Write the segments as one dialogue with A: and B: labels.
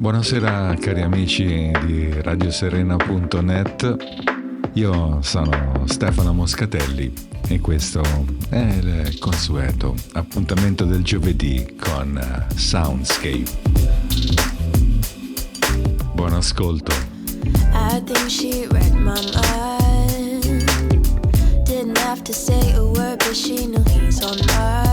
A: Buonasera cari amici di radioserena.net, io sono Stefano Moscatelli e questo è il consueto appuntamento del giovedì con Soundscape. Buon ascolto.
B: I think she read my mind. Didn't have to say a word, but she knew he's on mine.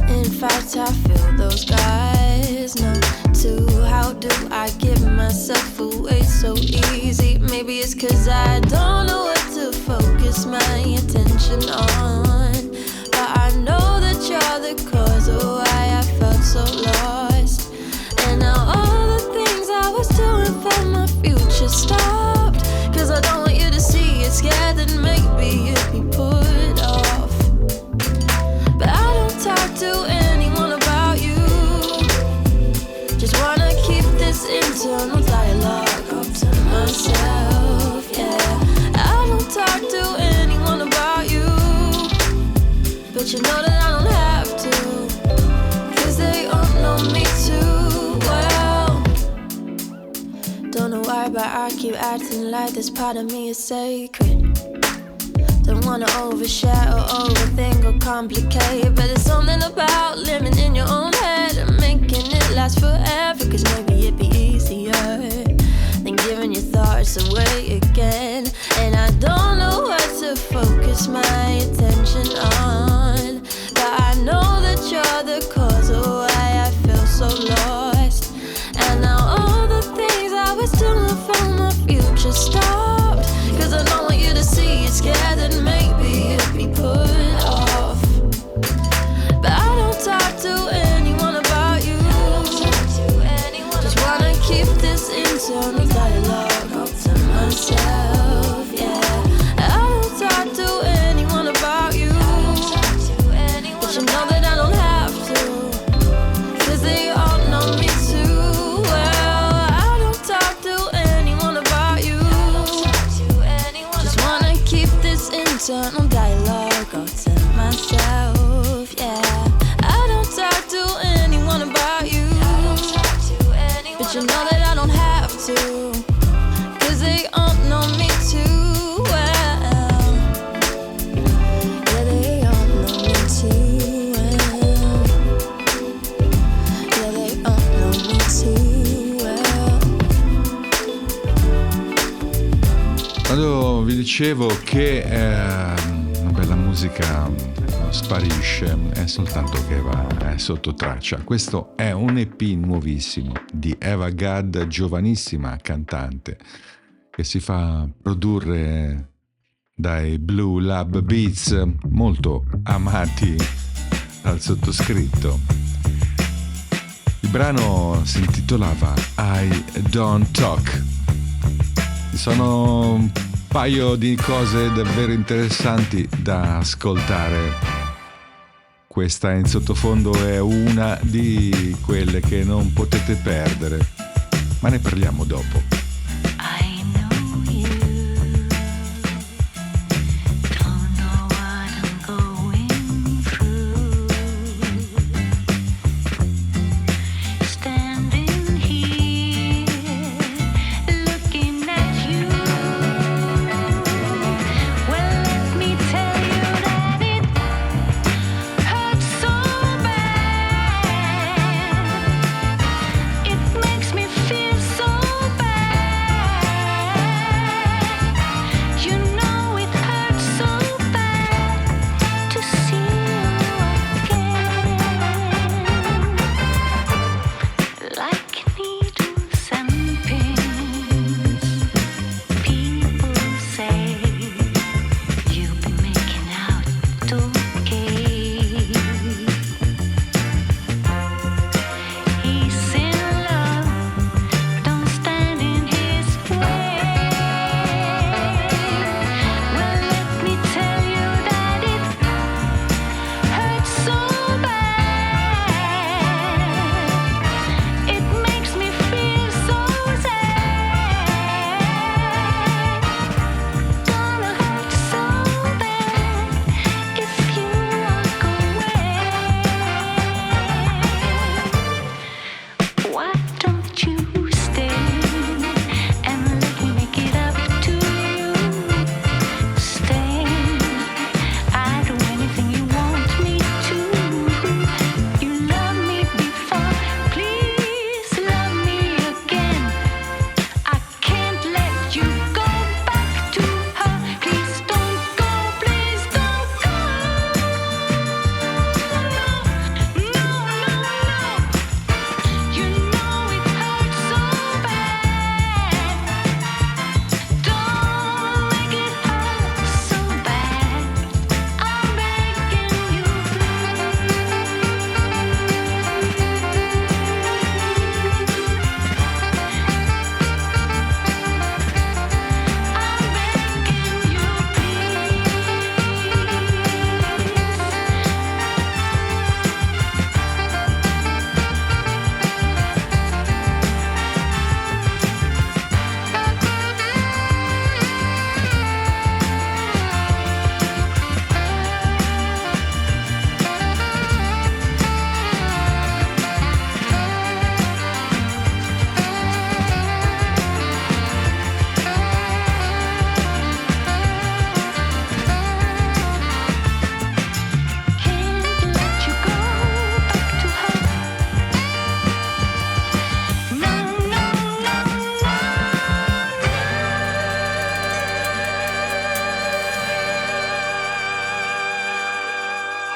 B: In fact, I feel those guys know too. How do I give myself away so easy? Maybe it's 'cause I don't know what to focus my attention on. But I know that you're the cause of why I felt so lost. And now all the things I was doing for my future stopped. 'Cause I don't want you to see it, scared that maybe you'd be put off. But I don't talk to anyone about you. Just wanna keep this internal dialogue up to myself, yeah. I don't talk to anyone about you, but you know that I don't have to, 'cause they all know me too well. Don't know why, but I keep acting like this part of me is sacred. Don't wanna overshare or overthink or complicate, but there's something about living in your own head and making it last forever. 'Cause maybe it'd be easier than giving your thoughts away again. And I don't know what to focus my attention on, but I know that you're the cause of why I feel so lost. And now all the things I was doing for my future stopped. 'Cause I don't want you to see it, scared that maybe you'd be put off. But I don't talk to anyone about you. Just wanna keep this internal dialogue up to myself, yeah. I don't talk to anyone about you, but you know that I don't have to, 'cause they all know me too well. I don't talk to anyone about you. Just wanna keep this internal dialogue all to myself, yeah. I don't talk to anyone about you, but you know that I don't have to, 'cause they all know me too well. Yeah, they all know me too well. Yeah, they all know me too well.
A: Quando vi dicevo che una bella musica sparisce, è soltanto che è sotto traccia. Questo è un EP nuovissimo di Eva Gadd, giovanissima cantante, che si fa produrre dai Blue Lab Beats, molto amati dal sottoscritto. Il brano si intitolava I Don't Talk. Ci sono un paio di cose davvero interessanti da ascoltare. Questa in sottofondo è una di quelle che non potete perdere, ma ne parliamo dopo.
C: Makes me feel so bad.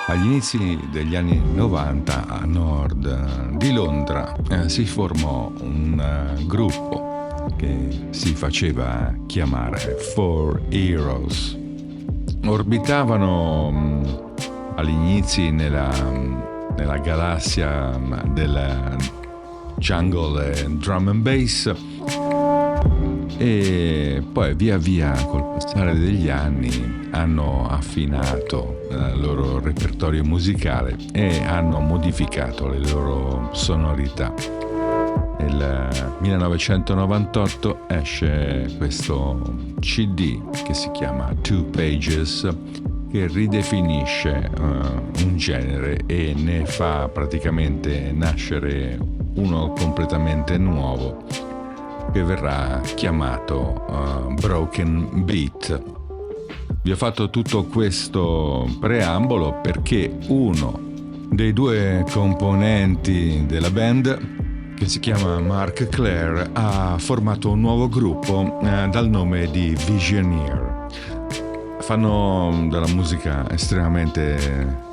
A: Agli inizi degli anni 90 a nord di Londra si formò un gruppo che si faceva chiamare Four Heroes. Orbitavano agli inizi nella galassia del jungle e drum and bass, e poi via via col passare degli anni hanno affinato il loro repertorio musicale e hanno modificato le loro sonorità. Nel 1998 esce questo CD che si chiama Two Pages, che ridefinisce un genere e ne fa praticamente nascere uno completamente nuovo, che verrà chiamato Broken Beat. Vi ho fatto tutto questo preambolo perché uno dei due componenti della band, che si chiama Mark Clare, ha formato un nuovo gruppo dal nome di Visioneer. Fanno della musica estremamente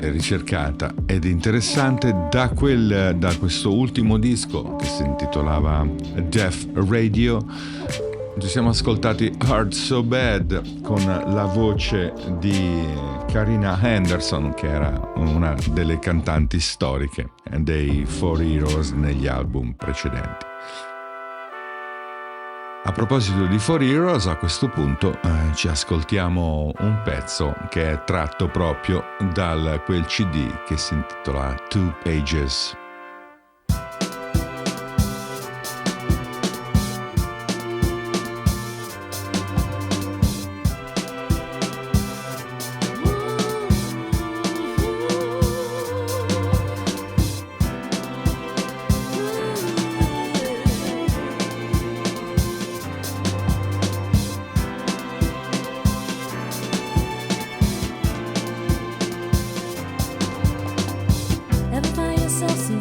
A: ricercata ed interessante. Da questo ultimo disco, che si intitolava Death Radio, ci siamo ascoltati Heart So Bad con la voce di Karina Henderson, che era una delle cantanti storiche dei Four Heroes negli album precedenti. A proposito di Four Heroes, a questo punto ci ascoltiamo un pezzo che è tratto proprio da quel CD che si intitola Two Pages.
B: Ever find yourself some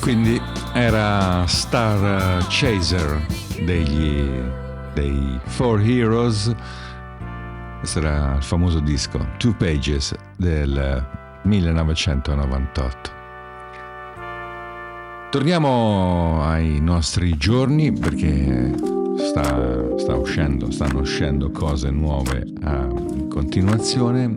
A: quindi era Star Chaser dei Four Heroes. Questo era il famoso disco Two Pages del 1998. Torniamo ai nostri giorni, perché stanno uscendo cose nuove a continuazione.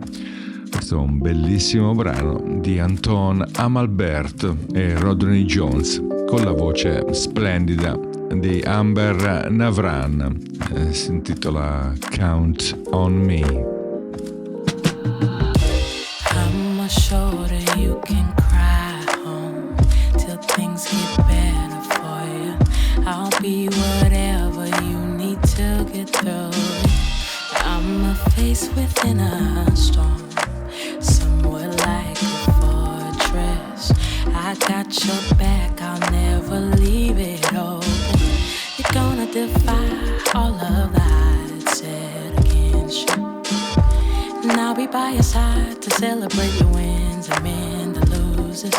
A: Questo è un bellissimo brano di Anton Amalbert e Rodney Jones con la voce splendida di Amber Navran. Si intitola Count on Me.
C: I'm a shoulder you can cry on till things get better for you. I'll be whatever you need to get through it. I'm a face within a storm, somewhere like a fortress. I got your back, I'll never leave it open. You're gonna defy all of the odds set against you, and I'll be by your side to celebrate your wins and mend the losers.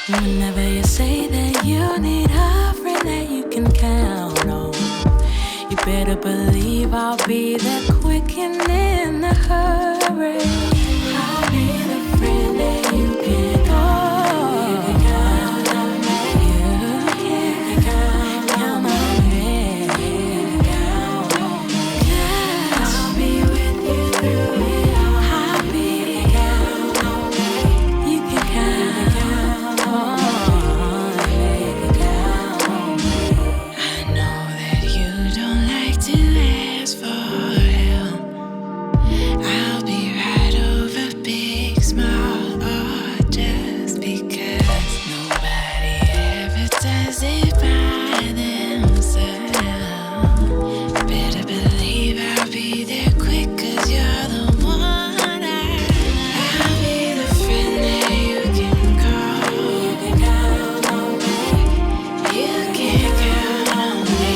C: Whenever you say that you need a friend that you can count on, you better believe I'll be there quick and in a hurry. I'll be the friend that you can call. You can count on me. You can count on me. You can count on me. I'll be with you through it all. I'll be count on me. You can count on me. You can count on me. I know that you don't like to ask for help. I'll be right over, big, small, or just because nobody ever does it by themselves. Better believe I'll be there quick, 'cause you're the one I'll be the friend that you can call. You can count on me. You can count on me.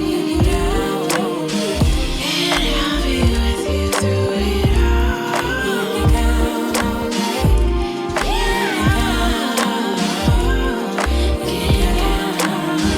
C: You can count on me. And I'll be with you through it all. You can count on me. You can count on me.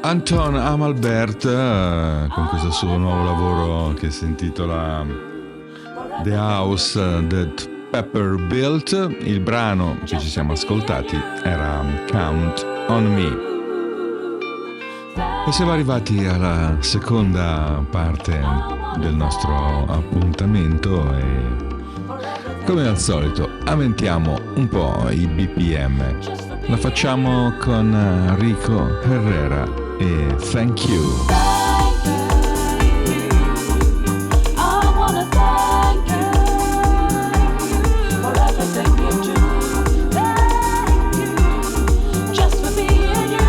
A: Anton Amalbert con questo suo nuovo lavoro che si intitola The House That Pepper Built. Il brano che ci siamo ascoltati era Count on Me. E siamo arrivati alla seconda parte del nostro appuntamento e, come al solito, aumentiamo un po' i BPM. La facciamo con Rico Herrera e Thank You.
C: Just for being you.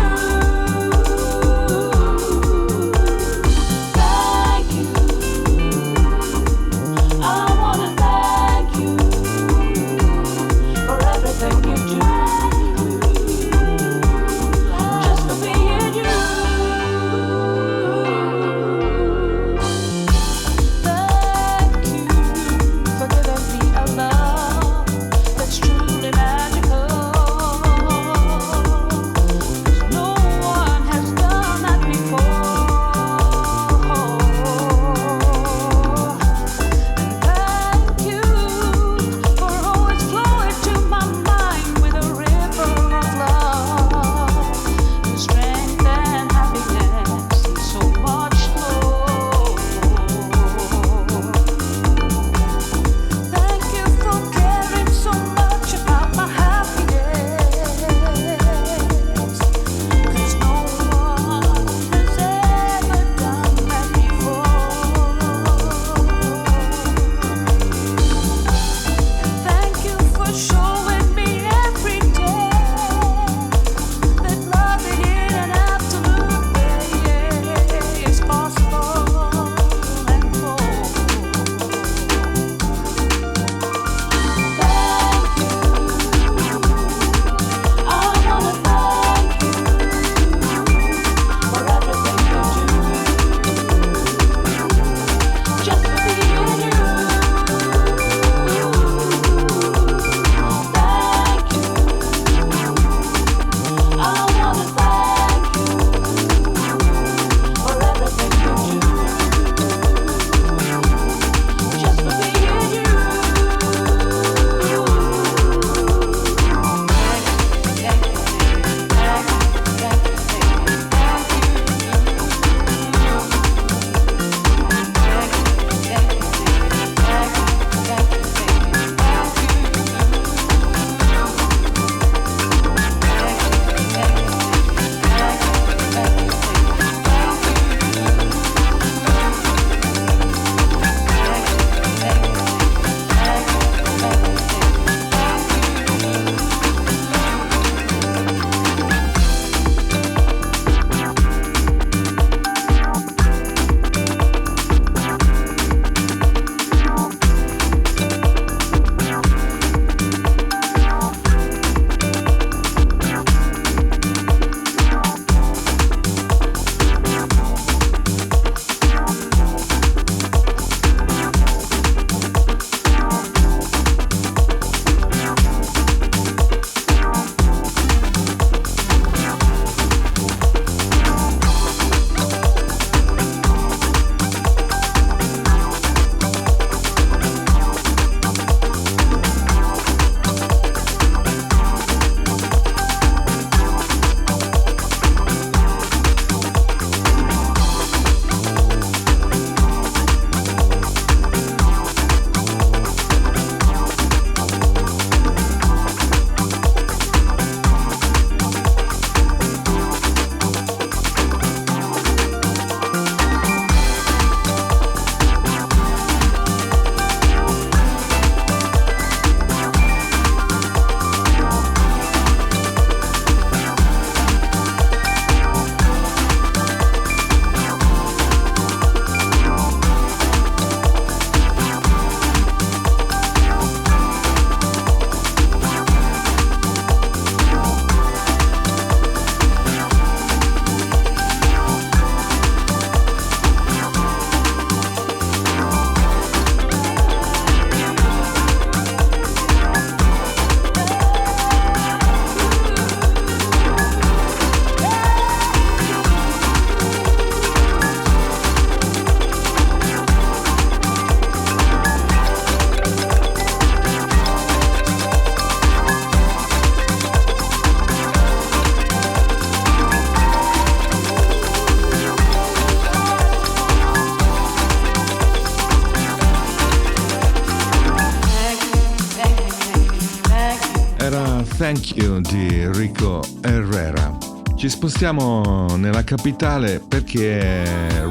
A: era Thank You di Rico Herrera. Ci spostiamo nella capitale perché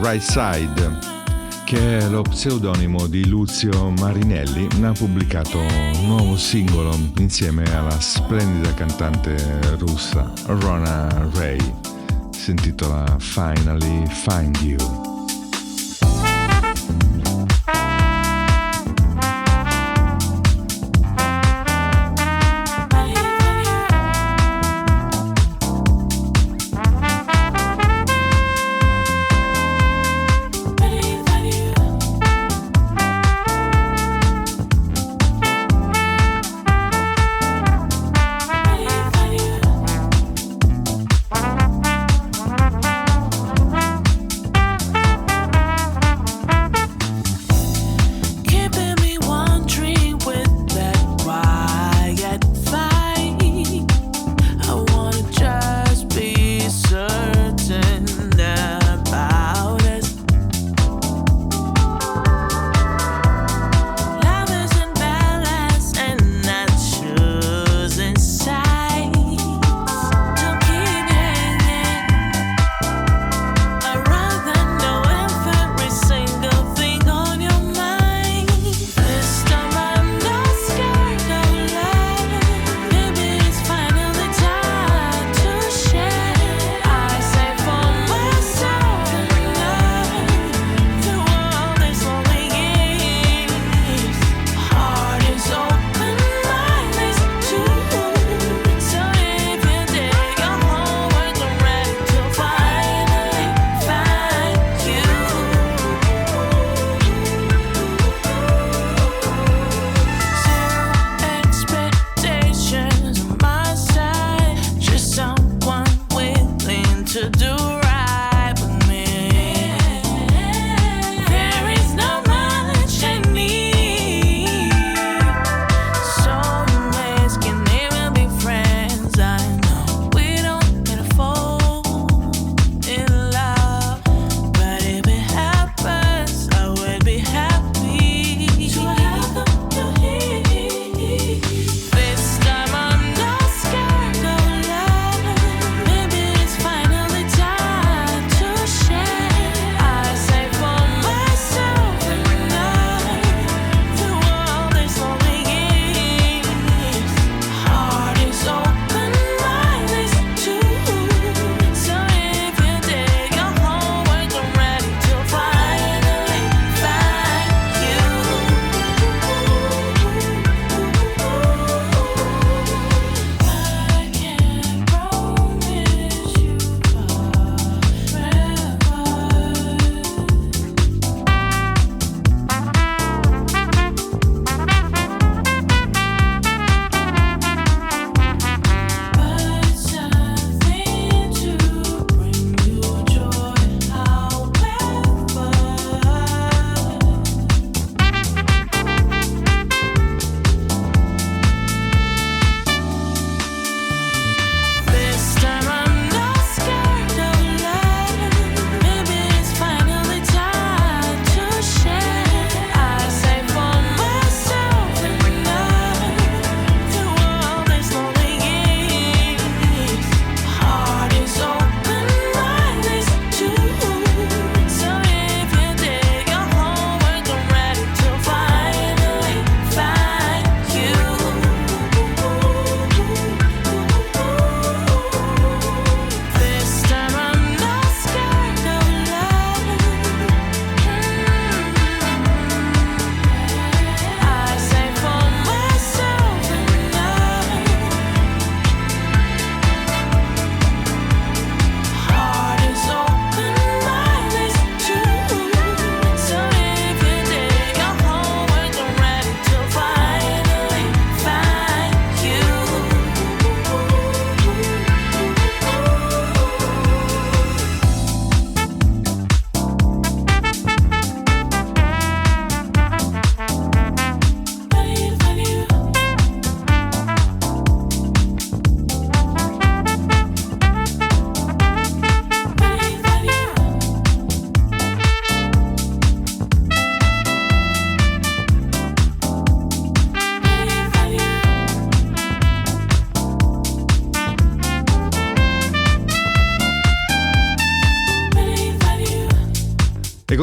A: Right Side, che è lo pseudonimo di Lucio Marinelli, ha pubblicato un nuovo singolo insieme alla splendida cantante russa Rona Ray. Si intitola Finally Find You.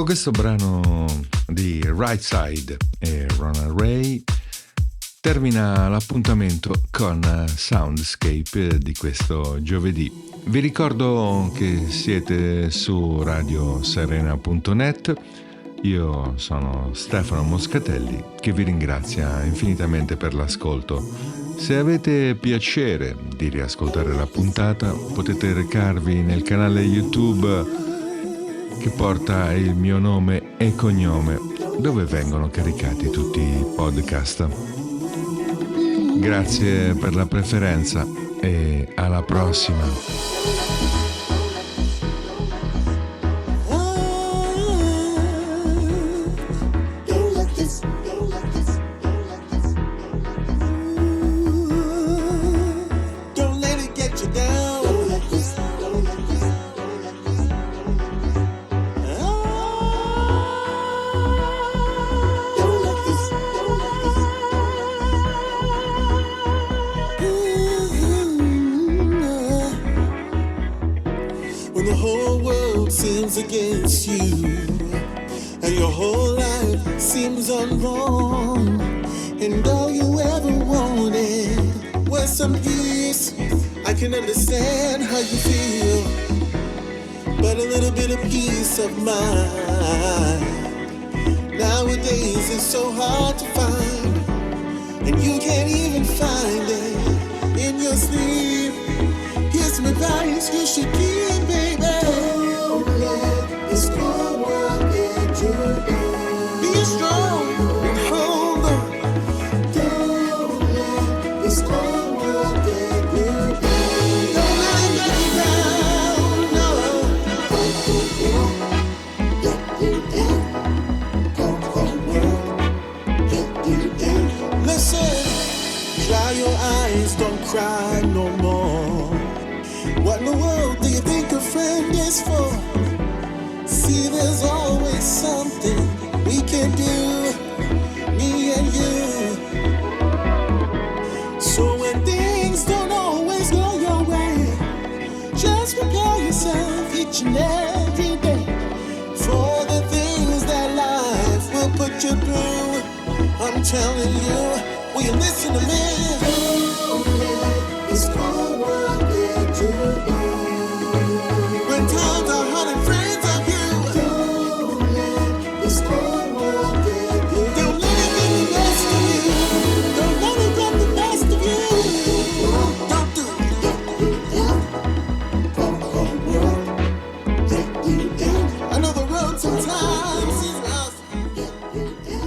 A: con questo brano di Right Side e Ronald Ray termina l'appuntamento con Soundscape di questo giovedì. Vi ricordo che siete su radioserena.net. Io sono Stefano Moscatelli, che vi ringrazia infinitamente per l'ascolto. Se avete piacere di riascoltare la puntata, potete recarvi nel canale YouTube che porta il mio nome e cognome, dove vengono caricati tutti i podcast. Grazie per la preferenza e alla prossima.
D: Against you, and your whole life seems wrong, and all you ever wanted was some peace. I can understand how you feel, but a little bit of peace of mind nowadays is so hard to find, and you can't even find it in your sleep. Here's some advice you should keep, baby. This cold world get you down. Be strong and hold on. Don't let this cold world get you down. Don't let it get you down, no. Get you down. Cold world get you down. Listen, dry your eyes, don't cry no more. What in the world do you think a friend is for? See, there's always something we can do, me and you. So when things don't always go your way, just prepare yourself each and every day for the things that life will put you through. I'm telling you, will you listen to me? Don't let this cold world get you down. When times are hard and friends, sometimes it's rough,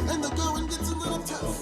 D: and the going gets a little tough.